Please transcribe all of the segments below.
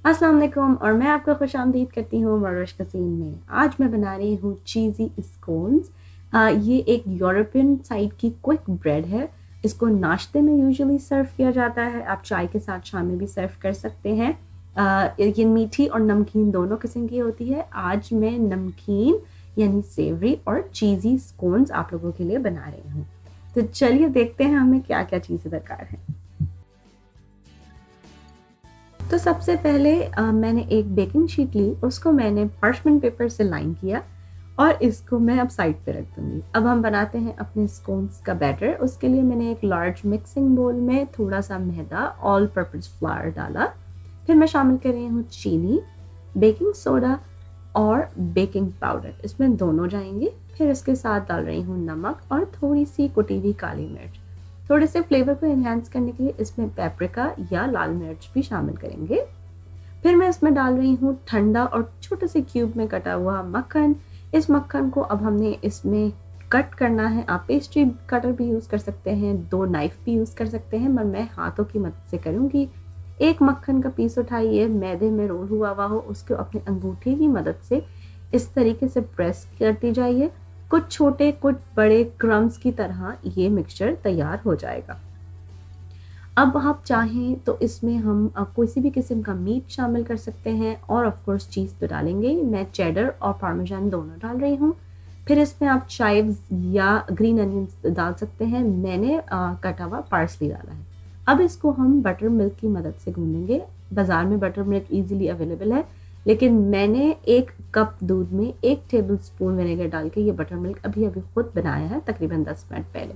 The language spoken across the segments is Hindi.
अस्सलाम वालेकुम और मैं आपका खुशामदीद करती हूँ मरवश कसीम में। आज मैं बना रही हूँ चीज़ी स्कोन्स। ये एक यूरोपियन साइड की क्विक ब्रेड है। इसको नाश्ते में यूजुअली सर्व किया जाता है। आप चाय के साथ शाम में भी सर्व कर सकते हैं। ये मीठी और नमकीन दोनों किस्म की होती है। आज मैं नमकीन यानी सेवरी और चीज़ी स्कोन्स आप लोगों के लिए बना रही हूँ। तो चलिए देखते हैं हमें क्या क्या चीज़ें दरकार है। तो सबसे पहले मैंने एक बेकिंग शीट ली, उसको मैंने पार्चमेंट पेपर से लाइन किया और इसको मैं अब साइड पे रख दूंगी। अब हम बनाते हैं अपने स्कोन्स का बैटर। उसके लिए मैंने एक लार्ज मिक्सिंग बोल में थोड़ा सा मैदा, ऑल पर्पस फ्लावर डाला। फिर मैं शामिल कर रही हूँ चीनी, बेकिंग सोडा और बेकिंग पाउडर, इसमें दोनों जाएंगे। फिर इसके साथ डाल रही हूँ नमक और थोड़ी सी कुटी हुई काली मिर्च। थोड़े से फ्लेवर को एनहांस करने के लिए इसमें पेपरिका या लाल मिर्च भी शामिल करेंगे। फिर मैं इसमें डाल रही हूँ ठंडा और छोटे से क्यूब में कटा हुआ मक्खन। इस मक्खन को अब हमने इसमें कट करना है। आप पेस्ट्री कटर भी यूज़ कर सकते हैं, 2 नाइफ भी यूज़ कर सकते हैं, मगर मैं हाथों की मदद से करूँगी। एक मक्खन का पीस उठाइए, मैदे में रोल हुआ हो, उसको अपने अंगूठे की मदद से इस तरीके से प्रेस करती जाइए। कुछ छोटे कुछ बड़े क्रम्स की तरह ये मिक्सचर तैयार हो जाएगा। अब आप चाहें तो इसमें हम कोई सी भी किस्म का मीट शामिल कर सकते हैं और ऑफ कोर्स चीज़ तो डालेंगे। मैं चेडर और पार्मेजान दोनों डाल रही हूँ। फिर इसमें आप चाइव्स या ग्रीन अनियंस डाल सकते हैं। मैंने कटा हुआ पार्सली डाला है। अब इसको हम बटर मिल्क की मदद से गूंदेंगे। बाज़ार में बटर मिल्क ईजिली अवेलेबल है, लेकिन मैंने 1 कप दूध में 1 टेबल स्पून विनेगर डाल के ये बटर मिल्क अभी अभी खुद बनाया है, तकरीबन 10 मिनट पहले।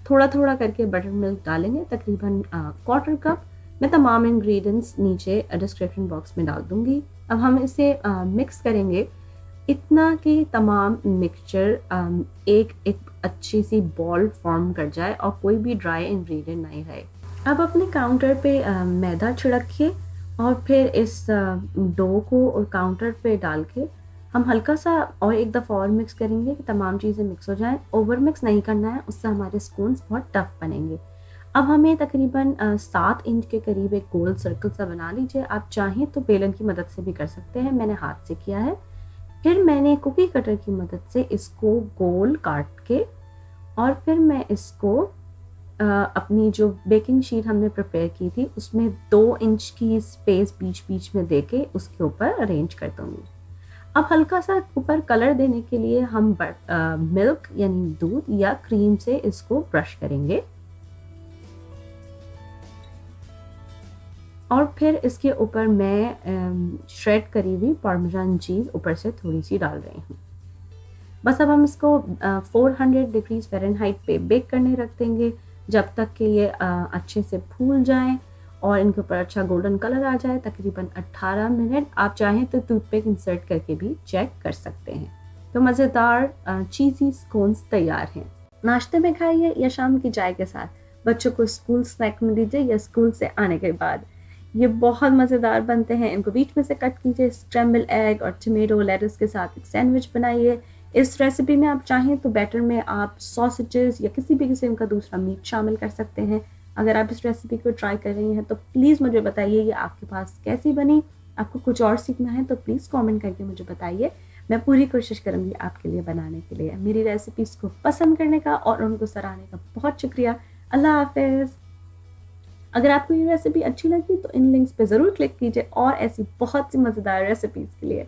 थोड़ा थोड़ा करके बटर मिल्क डालेंगे, तकरीबन क्वार्टर कप। मैं तमाम इंग्रेडिएंट्स नीचे डिस्क्रिप्शन बॉक्स में डाल दूंगी। अब हम इसे मिक्स करेंगे इतना कि तमाम मिक्सचर एक एक अच्छी सी बॉल फॉर्म कर जाए और कोई भी ड्राई इंग्रेडिएंट नहीं रहे। अब अपने काउंटर पे मैदा छिड़किए और फिर इस डो को काउंटर पे डाल के हम हल्का सा और एक दफ़ा और मिक्स करेंगे कि तमाम चीज़ें मिक्स हो जाएं। ओवर मिक्स नहीं करना है, उससे हमारे स्कोन्स बहुत टफ बनेंगे। अब हमें तकरीबन 7 इंच के करीब एक गोल सर्कल सा बना लीजिए। आप चाहें तो बेलन की मदद से भी कर सकते हैं, मैंने हाथ से किया है। फिर मैंने कुकी कटर की मदद से इसको गोल काट के और फिर मैं इसको अपनी जो बेकिंग शीट हमने प्रिपेयर की थी उसमें 2 इंच की स्पेस बीच बीच में देके उसके ऊपर अरेंज कर दूंगी। अब हल्का सा ऊपर कलर देने के लिए हम मिल्क यानी दूध या क्रीम से इसको ब्रश करेंगे और फिर इसके ऊपर मैं श्रेड करी हुई पार्मेजान चीज़ ऊपर से थोड़ी सी डाल रही हूँ। बस अब हम इसको 400 डिग्री फ़ारेनहाइट पे बेक करने रख देंगे जब तक कि ये अच्छे से फूल जाएं और इनके ऊपर अच्छा गोल्डन कलर आ जाए। तकरीबन 18 मिनट। आप चाहें तो टूथपिक इंसर्ट करके भी चेक कर सकते हैं। तो मज़ेदार चीज़ी स्कोन्स तैयार हैं। नाश्ते में खाइए या शाम की चाय के साथ। बच्चों को स्कूल स्नैक में दीजिए या स्कूल से आने के बाद। ये बहुत मज़ेदार बनते हैं। इनको बीच में से कट कीजिए, स्क्रैम्बल एग और टमेटो लेटस के साथ एक सैंडविच बनाइए। इस रेसिपी में आप चाहें तो बैटर में आप सॉसेजेस या किसी भी किस्म का दूसरा मीट शामिल कर सकते हैं। अगर आप इस रेसिपी को ट्राई कर रही हैं तो प्लीज़ मुझे बताइए ये आपके पास कैसी बनी। आपको कुछ और सीखना है तो प्लीज़ कमेंट करके मुझे बताइए। मैं पूरी कोशिश करूँगी आपके लिए बनाने के लिए। मेरी रेसिपीज़ को पसंद करने का और उनको सराहने का बहुत शुक्रिया। अल्लाह हाफिज़। अगर आपको ये रेसिपी अच्छी लगी तो इन लिंक्स पे ज़रूर क्लिक कीजिए और ऐसी बहुत सी मज़ेदार रेसिपीज़ के लिए।